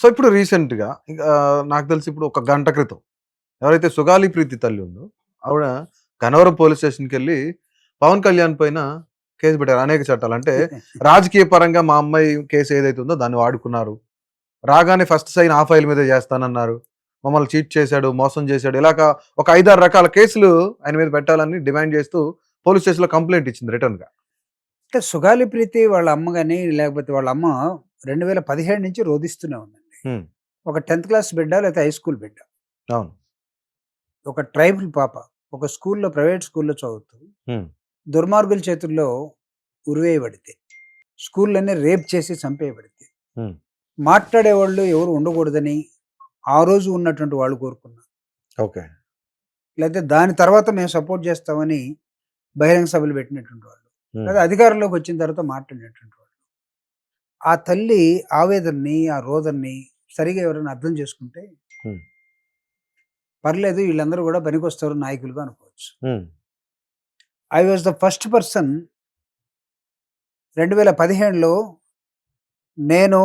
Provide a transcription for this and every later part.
So, ఇప్పుడు రీసెంట్‌గా నాకు తెలిసి ఇప్పుడు ఒక గంట క్రితం ఎవరైతే సుగాలి ప్రీతి తల్లి ఉందో, ఆవిడ గన్నవరం పోలీస్ స్టేషన్‌కెళ్ళి పవన్ కళ్యాణ్ పైన కేస్ పెట్టారు. అనేక చట్టాలు. అంటే రాజకీయ పరంగా మా అమ్మాయి కేస్ ఏదైతే ఉందో దాన్ని వాడుకున్నారు. రాగానే ఫస్ట్ సైన్ ఆ ఫైల్ మీదే చేస్తానన్నారు. మమ్మల్ని చీట్ చేశాడు, మోసం చేశాడు. ఇలాగ ఒక 5, 6 రకాల కేసులు ఆయన మీద పెట్టాలని డిమాండ్ చేస్తూ పోలీస్ స్టేషన్‌లో కంప్లెయింట్ ఇచ్చింది రిటర్న్‌గా. అంటే సుగాలి ప్రీతి వాళ్ళ అమ్మ గాని, లేకపోతే వాళ్ళ అమ్మ 2017 నుంచి రోదిస్తూనే ఉందండి. హ్మ్. ఒక 10థ్ క్లాస్ బిడ్డ లేకపోతే హై స్కూల్ బిడ్డ. అవును. ఒక ట్రైబల్ పాప. ఒక స్కూల్‌లో ప్రైవేట్ స్కూల్‌లో చదువుతూ హ్మ్. దుర్మార్గుల చేతుల్లో ఉరివేయబడితే, స్కూల్‌లోనే రేప్ చేసి చంపేయబడితే, హ్మ్. మాట్లాడేవాళ్ళు ఎవరు ఉండకూడదని ఆ రోజు ఉన్నటువంటి వాళ్ళు కోరుకున్నారు. ఓకే. లేతే దాని తర్వాత మేము సపోర్ట్ చేస్తామని బహిరంగ సభలు పెట్టినటువంటి వాళ్ళు. హ్మ్. లేదా అధికారంలోకి వచ్చిన తర్వాత మాట్లాడినటువంటి వాళ్ళు. ఆ తల్లి ఆవేదనని, ఆ రోదనని సరిగ్గా ఎవరైనా అర్థం చేసుకుంటే హ్మ్. పర్లేదు వీళ్ళందరూ గూడా పనికొస్తారు నాయకులుగా అనుకోవచ్చు. Hmm. I was the first person 2015లో నేను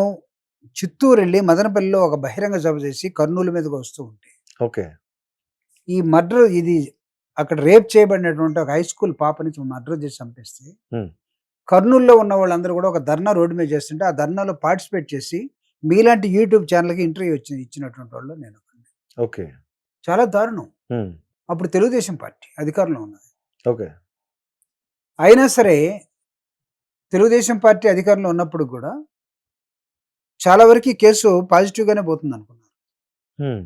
చిత్తూరెళ్ళి మదనపల్లిలో ఒక బహిరంగ సభ చేసి కర్నూలు మీదుగా వస్తూ ఉంటే, ఓకే. ఈ మర్డర్ ఇది అక్కడ రేప్ చేయబడినటువంటి ఒక హై స్కూల్ పాపని మర్డర్ చేసి చంపేస్తే, హ్మ్. కర్నూలులో ఉన్న వాళ్ళందరూ గూడా ఒక ధర్నా రోడ్డు మీద చేస్తుంటే, ఆ ధర్నాలో పార్టిసిపేట్ చేసి మీలాంటి యూట్యూబ్ ఛానెల్‌కి ఇంటర్వ్యూ ఇచ్చినటువంటి వాళ్ళు నేనొకడిని. ఓకే. చాలా దారుణం. హ్మ్. అప్పుడు తెలుగుదేశం పార్టీ అధికారంలో ఉన్నది. ఓకే. అయినా సరే తెలుగుదేశం పార్టీ అధికారంలో ఉన్నప్పుడు గూడా చాలా వరకు ఈ కేసు పాజిటివ్‌గానే పోతుందనుకున్నాను. హ్మ్.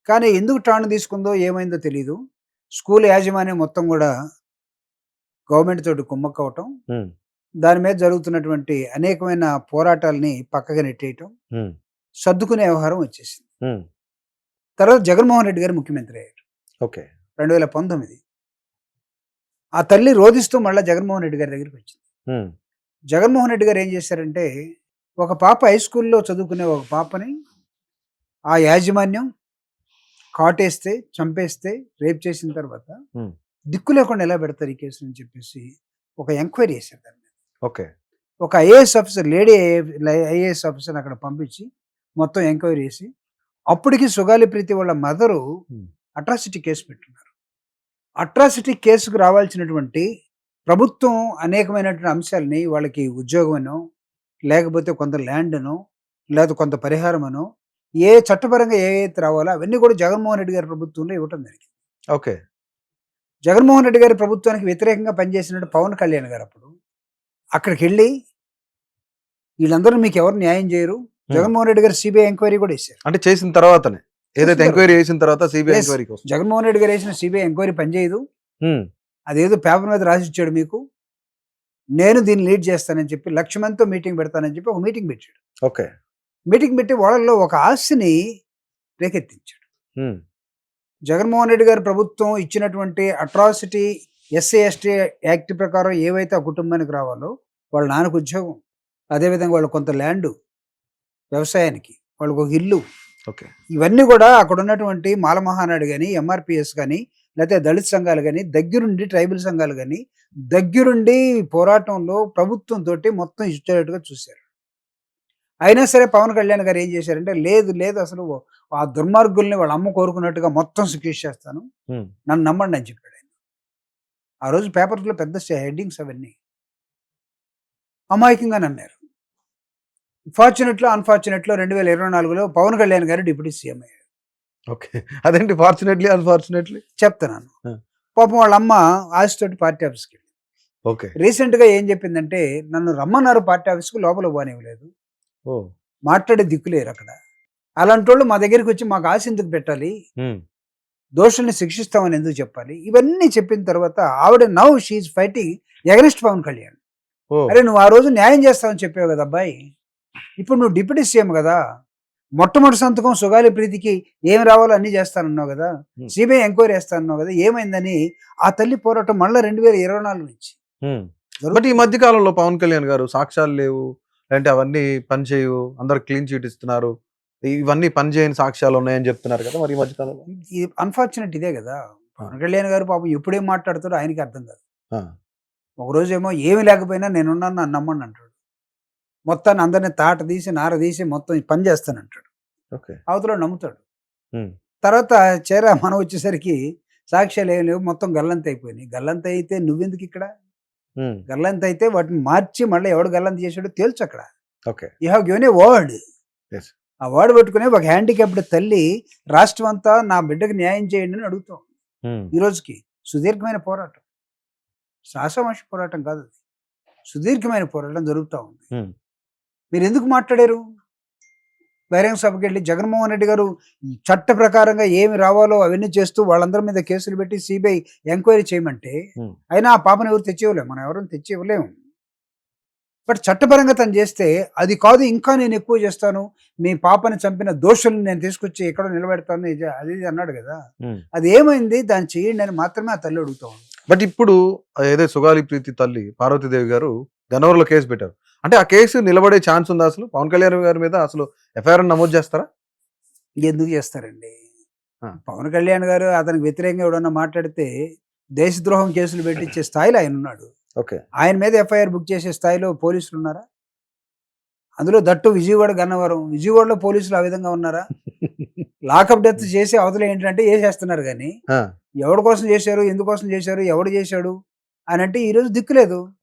కానీ ఎందుకు టర్న్ తీసుకుందో, ఏమైందో తెలీదు. స్కూల్ యాజమాన్యం మొత్తం గూడా గవర్నమెంట్ తోటి కుమ్మక్కవటం, హ్మ్. దాని మీద జరుగుతున్నటువంటి అనేకమైన పోరాటాల్ని పక్కకి నెట్టేయటం, హ్మ్. సర్దుకునే వ్యవహారం వచ్చేసింది. హ్మ్. తర్వాత జగన్మోహన్ రెడ్డి గారు ముఖ్యమంత్రి అయ్యారు. ఓకే. 2019. ఆ తల్లి రోదిస్తూ మళ్ళా జగన్మోహన్ రెడ్డి గారి దగ్గరికొచ్చింది. హ్మ్. జగన్మోహన్ రెడ్డి గారు ఏం చేశారంటే, ఒక పాప హై స్కూల్‌లో చదువుకునే ఒక పాపని ఆ యాజమాన్యం కాటేస్తే, చంపేస్తే, రేప్ చేసిన తర్వాత హ్మ్. దిక్కు లేకుండా ఎలా పెడతారు ఈ కేసుని చెప్పేసి ఒక ఎంక్వైరీ చేశారు దాని మీద. ఓకే. ఒక ఐఏఎస్ ఆఫీసర్ లేడీ ఐఏఎస్ ఆఫీసర్‌ని అక్కడ పంపించి మొత్తం ఎంక్వైరీ చేసి, అప్పటికి సుగాలి ప్రీతి వాళ్ళ మదరు హ్మ్. అట్రాసిటీ కేస్ పెట్టున్నారు. అట్రాసిటీ కేసుకు రావాల్సినటువంటి ప్రభుత్వం అనేకమైనటువంటి అంశాల్ని వాళ్ళకి ఉద్యోగమనో, లేకపోతే కొంత ల్యాండనో, లేదా కొంత పరిహారమనో, ఏ చట్టపరంగా ఏవైతే రావాలో అవన్నీ కూడా జగన్మోహన్ రెడ్డి గారి ప్రభుత్వంలో ఇవ్వటం జరిగింది. ఓకే. జగన్మోహన్ రెడ్డి గారి ప్రభుత్వానికి వ్యతిరేకంగా పనిచేసినట్టు పవన్ కళ్యాణ్ గారప్పుడు అక్కడికెళ్ళి వీళ్ళందరూ మీకెవరు న్యాయం జేయరు. హ్మ్. జగన్మోహన్ రెడ్డి గారు సిబిఐ ఎంక్వైరీ గూడా ఎసారు. అంటే చేసిన తర్వాతనే. చేసిన ఏదైతే తర్వాత. ఎంక్వైరీ చేసిన తర్వాత సీబీఐ యెస్. ఎంక్వైరీకొస్తారు. జగన్మోహన్ రెడ్డి గారు ఎసిన సిబిఐ ఎంక్వైరీ పనిచేయదు. హ్మ్. అదేదో పేపర్ మీద రాసిచ్చాడు మీకు. నేను దీన్ని లీడ్ చేస్తానని చెప్పి 1,00,000 మందితో మీటింగ్ పెడతానని చెప్పి ఒక మీటింగ్ పెట్టాడు. ఓకే. మీటింగ్ పెట్టి వాళ్ళలో ఒక ఆశని రేకెత్తించాడు. హ్మ్. జగన్మోహన్ రెడ్డి గారి ప్రభుత్వం ఇచ్చినటువంటి అట్రాసిటీ ఎస్సీ, ఎస్టీ యాక్ట్ ప్రకారం ఏవైతే ఆ కుటుంబానికి రావాలో వాళ్ళ నాన్నకు ఉద్యోగం, అదేవిధంగా వాళ్ళకి కొంత ల్యాండు వ్యవసాయానికి, వాళ్ళకొక ఇల్లు, ఓకే. ఇవన్నీ గూడా అక్కడున్నటువంటి మాల మహానాడు గాని, ఎంఆర్‌పీఎస్ గాని, లేతే దళిత సంఘాలు గాని, దగ్గరుండి ట్రైబల్ సంఘాలు గాని, దగ్గరుండి పోరాటంలో ప్రభుత్వంతోటి మొత్తం ఇచ్చేటట్టుగా చూసారు. అయినా సరే పవన్ కళ్యాణ్ గారు ఏం చేశారంటే, లేదు లేదు అసలు ఆ దుర్మార్గుల్ని వాళ్ళ అమ్మ కోరుకున్నట్టుగా మొత్తం శిక్షించేస్తాను. హ్మ్. నన్ను నమ్మండి అని చెప్పాడాయన. ఆ రోజు పేపర్‌లో పెద్ద హెడ్డింగ్స్ అవన్నీ. అమాయకంగా నమ్మారు. ఫార్చునేట్‌లో, అన్‌ఫార్చునేట్‌లో 2024లో పవన్ కళ్యాణ్ గారు డిప్యూటీ సీఎం అయ్యారు. ఓకే. అదేంటి ఫార్చునేట్‌లీ, అన్‌ఫార్చునేట్‌లీ? చెప్తున్నాను. ఆ! పాపం వాళ్ళ అమ్మ ఆశతోటి పార్టీ ఆఫీస్‌కెళ్ళింది. ఓకే. రీసెంట్‌గా ఏం చెప్పిందంటే, నన్ను రమ్మన్నారు పార్టీ ఆఫీస్‌కి లోపలికి పోనివ్వలేదు. ఓహ్! మాట్లాడే దిక్కు లేరక్కడ. అలాంటోళ్ళు మా దగ్గరికొచ్చి మాకు ఆశ ఎందుకు పెట్టాలి? హ్మ్. దోషుల్ని శిక్షిస్తామని ఎందుకు చెప్పాలి? ఇవన్నీ చెప్పిన తర్వాత ఆవిడ now she is fighting against Pawan Kalyan. ఓహ్! అరే! నువ్వు ఆ రోజు న్యాయం చేస్తావని చెప్పావు కదా అబ్బాయి! ఇప్పుడు నువ్వు డిప్యూటీ సీఎం గదా! మొట్టమొదటి సంతకం సుగాలి ప్రీతికి ఏమి రావాలో అన్నీ చేస్తానన్నావు గదా! హ్మ్. సీబీఐ ఎంక్వైరీ ఏస్తానన్నావు గదా! ఏమైందని ఆ తల్లి పోరాటం మళ్ళా 2024 నుంచి హ్మ్. బట్ ఈ జరుగుతుంది. మధ్య కాలంలో పవన్ కళ్యాణ్ గారు సాక్ష్యాలు లేవు. లేదంటే అవన్నీ పని చేయవు. అందరికి క్లీన్ చీట్ ఇస్తున్నారు. ఇవన్నీ పని చేయని సాక్ష్యాలున్నాయని జెప్తున్నారు కదా! మరి ఈ మధ్య కాలంలో? ఇది అన్‌ఫార్చునేట్ ఇదే గదా! ఆ! పవన్ కళ్యాణ్ గారు పాపం ఎప్పుడేం మాట్లాడతాడో ఆయనకి అర్థం కాదు. ఆ! ఒకరోజేమో ఏమి లేకపోయినా నేనున్నాను నన్ను నమ్మండి అంటాడు. మొత్తాన్ని అందరిని తాట తీసి నార తీసి మొత్తం పని చేస్తానంటాడు. ఓకే. అవతల నమ్ముతాడు. ఉమ్, తర్వాత మనం వచ్చేసరికి సాక్ష్యాలు ఏం లేవు, మొత్తం గల్లంత అయిపోయినాయి. గల్లంత అయితే నువ్వెందుకు ఇక్కడ? ఉమ్, గల్లంత అయితే వాటిని మార్చి మళ్ళీ ఎవడు గల్లంత చేశాడో తేల్చు అక్కడ. Okay. You have given a word. Yes. ఆ వర్డ్ పెట్టుకుని ఒక హ్యాండిక్యాప్డ్ తల్లి రాష్ట్రం అంతా నా బిడ్డకు న్యాయం చేయండి అని అడుగుతాం. ఉమ్, ఈ రోజుకి సుదీర్ఘమైన పోరాటం, శాసమాష పోరాటం కాదు అది, సుదీర్ఘమైన పోరాటం జరుగుతూ ఉంది. ఉమ్, మీరు ఎందుకు మాట్లాడారు? బహిరంగ సభకి వెళ్ళి జగన్మోహన్ రెడ్డి గారు ఈ చట్ట ప్రకారంగా ఏమి రావాలో అవన్నీ చేస్తూ వాళ్ళందరి మీద కేసులు పెట్టి సిబిఐ ఎంక్వైరీ చేయమంటే ఉమ్, అయినా ఆ పాపను ఎవరు తెచ్చి ఇవ్వలేము, మనం ఎవరు తెచ్చి ఇవ్వలేము. బట్ చట్టపరంగా తను చేస్తే అది కాదు, ఇంకా నేను ఎక్కువ చేస్తాను, మీ పాపని చంపిన దోషులను నేను తీసుకొచ్చి ఎక్కడో నిలబెడతాను అది ఇది అన్నాడు కదా. ఉమ్. అది ఏమైంది, దాన్ని చేయండి అని మాత్రమే ఆ తల్లి అడుగుతా ఉంది. బట్ ఇప్పుడు ఏదో సుగాలి ప్రీతి తల్లి పార్వతీదేవి గారు గన్నవరంలో కేసు పెట్టారు. అంటే ఆ కేసు నిలబడే ఛాన్స్ ఉందా అసలు? పవన్ కళ్యాణ్ గారి మీద అసలు ఎఫ్ఐఆర్ నమోదు చేస్తారా? ఎందుకు చేస్తారండి? ఆ. పవన్ కళ్యాణ్ గారు అతనికి వ్యతిరేకంగా ఎవడన్నా మాట్లాడితే దేశద్రోహం కేసులు పెట్టించే స్థాయిలో ఆయన ఉన్నాడు. ఓకే. ఆయన మీద ఎఫ్ఐఆర్ బుక్ చేసే స్థాయిలో పోలీసులు ఉన్నారా? అందులో దట్టు విజయవాడ గన్నవరం, విజయవాడలో పోలీసులు ఆ విధంగా ఉన్నారా? లాకప్ డెత్ చేసి అవతల ఏంటంటే వేసేస్తున్నారు కానీ ఆ, ఎవడి కోసం చేశారు, ఎందుకోసం చేశారు, ఎవడు చేశాడు అని అంటే ఈరోజు దిక్కులేదు.